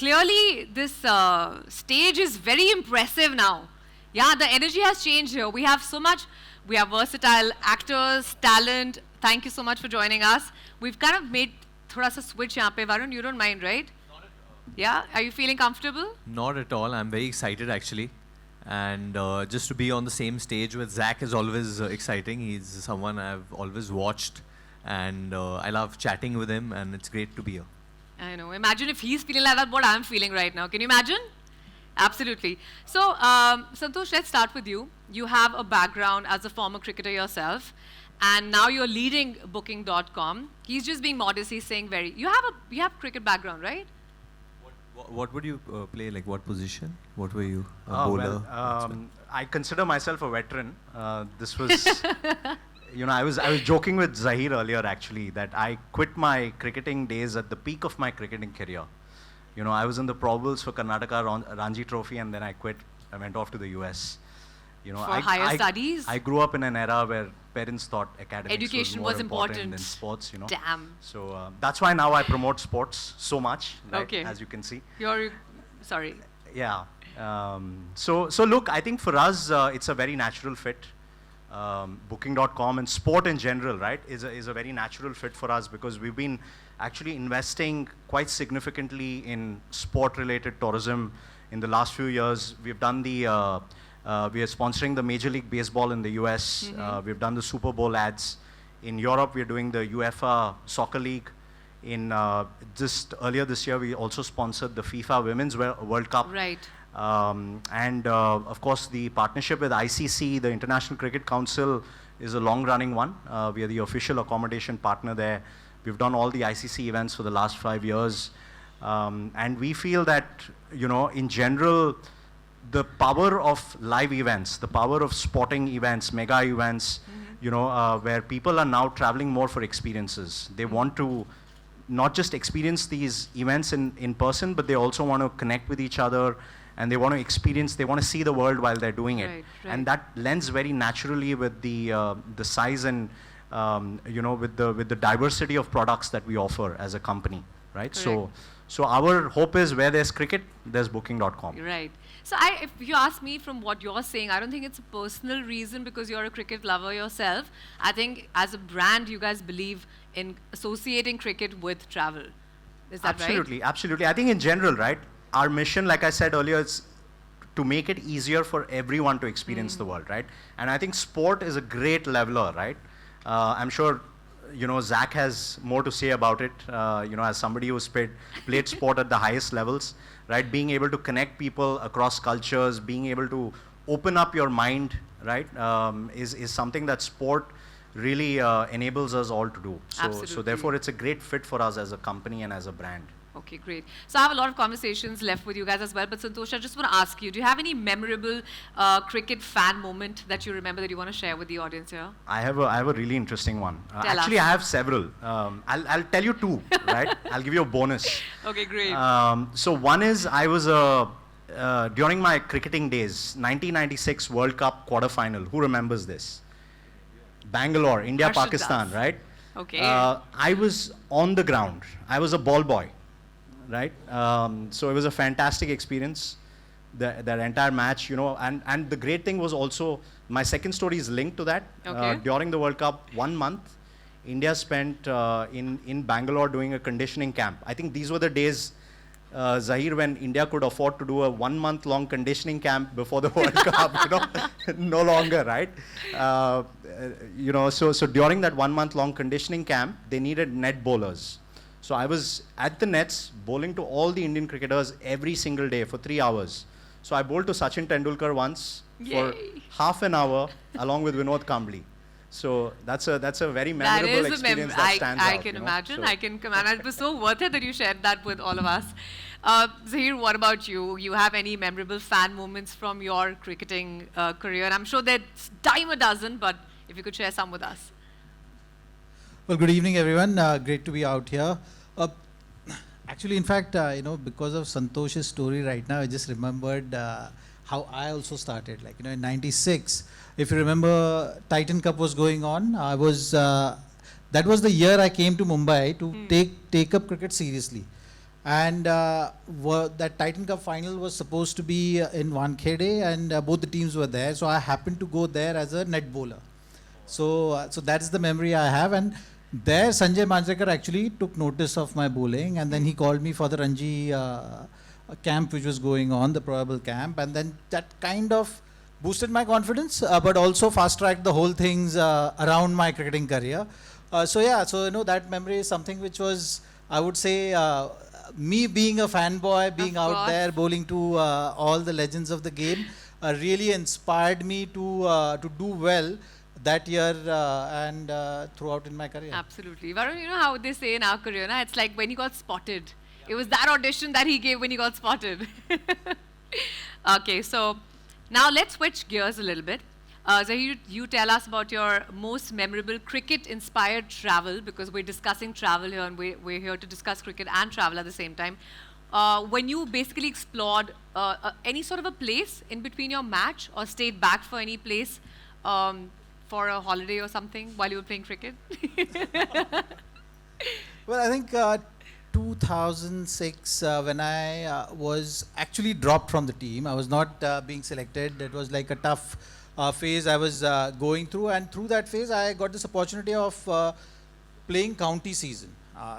clearly this stage is very impressive now. Yeah, the energy has changed here. We have so much, we have versatile actors, talent. Thank you so much for joining us. We've kind of made thoda sa switch yahan pe. Varun, you don't mind, right? Not at all. Yeah, are you feeling comfortable? Not at all. I'm very excited actually. And just to be on the same stage with Zach is always exciting. He's someone I've always watched. And I love chatting with him, and it's great to be here. I know. Imagine if he's feeling like that, what I'm feeling right now. Can you imagine? Absolutely. So, Santosh, let's start with you. You have a background as a former cricketer yourself, and now you're leading Booking.com. He's just being modest. He's saying you have cricket background, right? What would you play? Like what position? What were you? Bowler? Well, I consider myself a veteran. This was, you know, I was joking with Zaheer earlier actually that I quit my cricketing days at the peak of my cricketing career. You know, I was in the probables for Karnataka Ranji Trophy, and then I quit. I went off to the US. You know, for higher studies? I grew up in an era where parents thought academics education was more important than sports, you know. Damn. So that's why now I promote sports so much, right, okay. as you can see. Sorry. Yeah. So look, I think for us, it's a very natural fit. Booking.com and sport in general, right, is a very natural fit for us because we've been actually investing quite significantly in sport-related tourism in the last few years. We've done we are sponsoring the Major League Baseball in the US. Mm-hmm. We've done the Super Bowl ads. In Europe, we're doing the UEFA Soccer League. Just earlier this year, we also sponsored the FIFA Women's World Cup. Right. Of course, the partnership with ICC, the International Cricket Council, is a long-running one. We are the official accommodation partner there. We've done all the ICC events for the last 5 years. And we feel that, you know, in general, the power of live events, the power of sporting events, mega events, you know, where people are now traveling more for experiences. They want to not just experience these events in person, but they also want to connect with each other, and they want to experience, they want to see the world while they're doing it. Right. And that lends very naturally with the size and, you know, with the diversity of products that we offer as a company, right? Correct. So our hope is where there's cricket, there's Booking.com. Right. So if you ask me from what you're saying, I don't think it's a personal reason because you're a cricket lover yourself. I think as a brand, you guys believe in associating cricket with travel. Is that right? Absolutely, absolutely. I think in general, right, our mission, like I said earlier, is to make it easier for everyone to experience the world, right? And I think sport is a great leveler, right? I'm sure, you know, Zach has more to say about it, you know, as somebody who's played sport at the highest levels, right? Being able to connect people across cultures, being able to open up your mind, right, is something that sport really enables us all to do. So therefore, it's a great fit for us as a company and as a brand. Okay, great. So I have a lot of conversations left with you guys as well, but Santosh, I just want to ask you, do you have any memorable cricket fan moment that you remember that you want to share with the audience here? I have a really interesting one. Actually, I have several. I'll tell you two, right? I'll give you a bonus. Okay, great. So one is I was during my cricketing days, 1996 World Cup quarterfinal. Who remembers this? Bangalore, India, Pakistan, right? Okay. I was on the ground. I was a ball boy. Right, so it was a fantastic experience, that entire match, you know, and the great thing was also, my second story is linked to that. Okay. During the World Cup, 1 month, India spent in Bangalore doing a conditioning camp. I think these were the days, Zaheer, when India could afford to do a 1 month long conditioning camp before the World Cup, you know, no longer, right? You know, so during that 1 month long conditioning camp, they needed net bowlers. So I was at the nets bowling to all the Indian cricketers every single day for 3 hours. So I bowled to Sachin Tendulkar once for half an hour along with Vinod Kambli. So that's a very memorable experience that stands out. I can imagine. So I can imagine. It was so worth it that you shared that with all of us. Zaheer, what about you? You have any memorable fan moments from your cricketing career? I'm sure there's dime a dozen, but if you could share some with us. Well, good evening, everyone. Great to be out here. Actually, in fact, you know, because of Santosh's story right now, I just remembered how I also started. Like, you know, in '96, if you remember, Titan Cup was going on. I was that was the year I came to Mumbai to take up cricket seriously. And that Titan Cup final was supposed to be in Wankhede, and both the teams were there. So I happened to go there as a net bowler. So that's the memory I have. And there Sanjay Manjrekar actually took notice of my bowling, and then he called me for the Ranji camp which was going on, the probable camp, and then that kind of boosted my confidence, but also fast-tracked the whole things around my cricketing career. So that memory is something which was, I would say, me being a fanboy, being out there bowling to all the legends of the game, really inspired me to do well that year and throughout in my career. Absolutely. Varun, you know how they say in our career, na, it's like when he got spotted. It was that audition that he gave when he got spotted. Okay, so now let's switch gears a little bit. Zaheer, you tell us about your most memorable cricket-inspired travel, because we're discussing travel here and we're here to discuss cricket and travel at the same time. When you basically explored any sort of a place in between your match or stayed back for any place for a holiday or something while you were playing cricket? Well, I think 2006, when I was actually dropped from the team, I was not being selected. It was like a tough phase I was going through, and through that phase I got this opportunity of playing county season.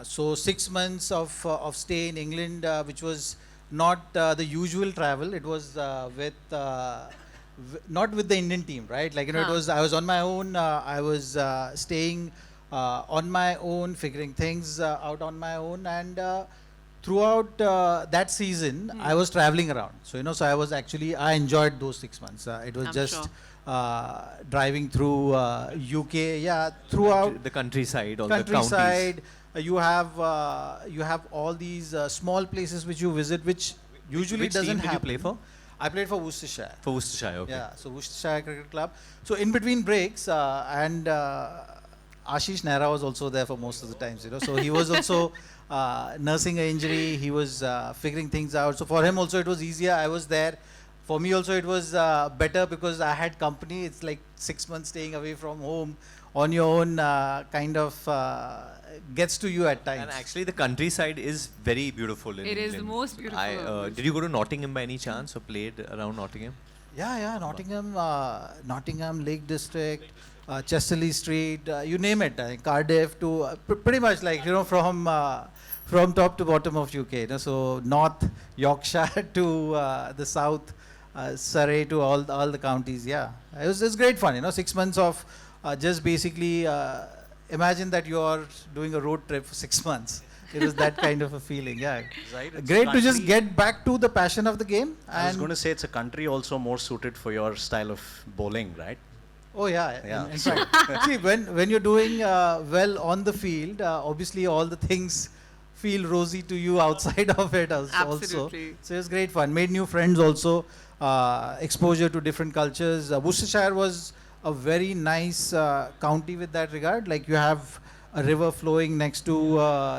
So 6 months of stay in England, which was not the usual travel. It was not with the Indian team, right? Like, it was, I was on my own. I was staying on my own, figuring things out on my own, and throughout that season, I was traveling around. So, so I was actually, I enjoyed those 6 months. It was just driving through UK, throughout the countryside, all the counties. You have all these small places which you visit, which usually Which doesn't team did happen. you play for? I played for Worcestershire. For Worcestershire, okay. Yeah, so Worcestershire Cricket Club. So in between breaks, and Ashish Nehra was also there for most of the times, So he was also nursing an injury. He was figuring things out. So for him also it was easier. I was there. For me also it was better because I had company. It's like 6 months staying away from home on your own, kind of gets to you at times. And actually the countryside is very beautiful in It England. is the most beautiful. Did you go to Nottingham by any chance or played around Nottingham? Yeah, Nottingham, Lake District, Chesterley Street, you name it. Cardiff to pretty much like, from top to bottom of UK. So North Yorkshire to the south, Surrey to all the counties. Yeah, it was great fun. 6 months of just basically imagine that you are doing a road trip for 6 months. It was that kind of a feeling. Yeah, Right, great to just get back to the passion of the game. I was going to say it's a country also more suited for your style of bowling, right? Oh yeah. Yeah. In fact, see, when you're doing well on the field, obviously all the things feel rosy to you outside of it also. Absolutely. So it was great fun. Made new friends also. Exposure to different cultures. Worcestershire was a very nice county with that regard. Like, you have a river flowing next to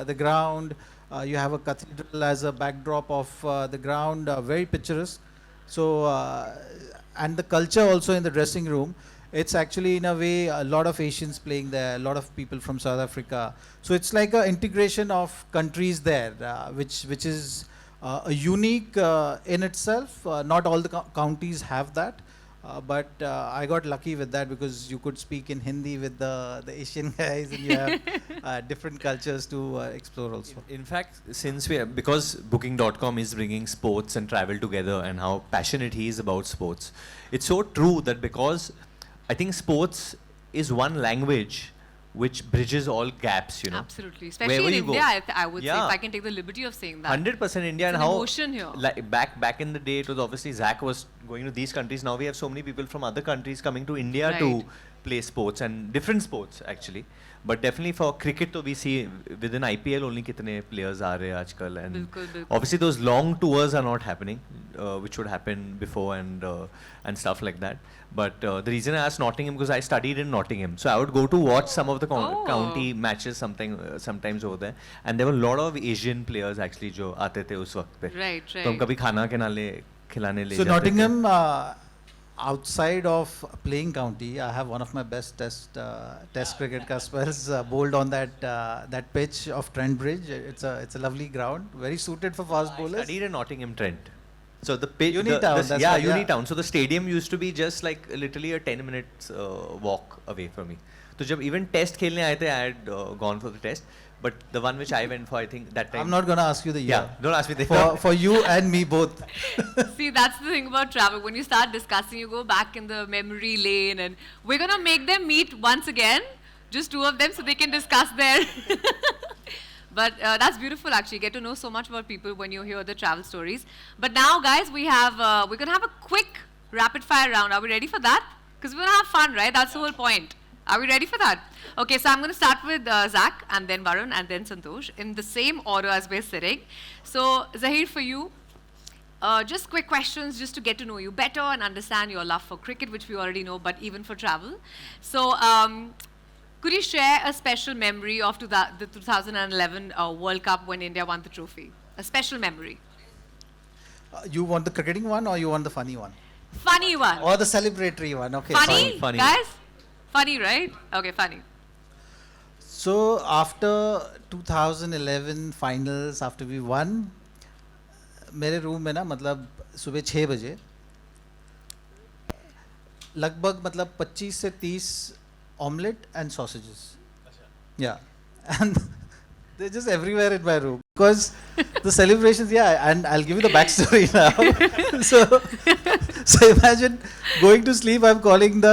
the ground. You have a cathedral as a backdrop of the ground. Very picturesque. So and the culture also in the dressing room. It's actually, in a way, a lot of Asians playing there, a lot of people from South Africa. So it's like an integration of countries there, which is a unique in itself. Not all the counties have that, but I got lucky with that because you could speak in Hindi with the Asian guys, and you have different cultures to explore also. In fact, because Booking.com is bringing sports and travel together, and how passionate he is about sports, it's so true that because I think sports is one language which bridges all gaps, Absolutely. Especially Wherever in you go. India, I would say, if Yeah. I can take the liberty of saying that. 100% India, It's and an how emotion here. like back in the day, it was obviously Zach was going to these countries. Now we have so many people from other countries coming to India to Right. play sports, and different sports actually. But definitely for cricket, we see within IPL only kitne players are aajkal, and Bilkul. obviously those long tours are not happening, which would happen before, and stuff like that. But the reason I asked Nottingham, because I studied in Nottingham, so I would go to watch some of the Oh. county matches sometimes over there, and there were a lot of Asian players actually जो आते थे उस वक्त पे. Right, तो हम right. कभी खाना के नाले खिलाने ले So जाते थे. Nottingham, outside of playing county, I have one of my best test cricket customers bowled on that pitch of Trent Bridge. It's a lovely ground, very suited for fast I bowlers. studied in Nottingham Trent. So the pitch, Unitown, that's what, yeah. Unitown. So the stadium used to be just like literally a 10 minutes walk away from me. So जब even test खेलने आए थे, I had gone for the test. But the one which I went for, I think that time. I'm not going to ask you the year. Yeah, don't ask me the For you and me both. See, that's the thing about travel. When you start discussing, you go back in the memory lane, and we're gonna make them meet once again, just two of them, so they can discuss their. But that's beautiful, actually. Get to know so much about people when you hear the travel stories. But now, guys, we're gonna have a quick rapid fire round. Are we ready for that? Because we're gonna have fun, right? That's the whole point. Are we ready for that? Okay, so I'm going to start with Zach, and then Varun, and then Santosh, in the same order as we're sitting. So, Zaheer, for you, just quick questions just to get to know you better and understand your love for cricket, which we already know, but even for travel. So, could you share a special memory of the 2011 World Cup when India won the trophy? A special memory. You want the cricketing one or you want the funny one? Funny one. Or the celebratory one? Okay. Funny, funny. guys? Funny, right? Okay, funny. So after 2011 finals, after we won, मेरे room में ना मतलब सुबह 6 बजे लगभग मतलब 25 से 30 omelette and sausages. Yeah, and they're just everywhere in my room because the celebrations. Yeah, and I'll give you the backstory now. So imagine going to sleep. I'm calling the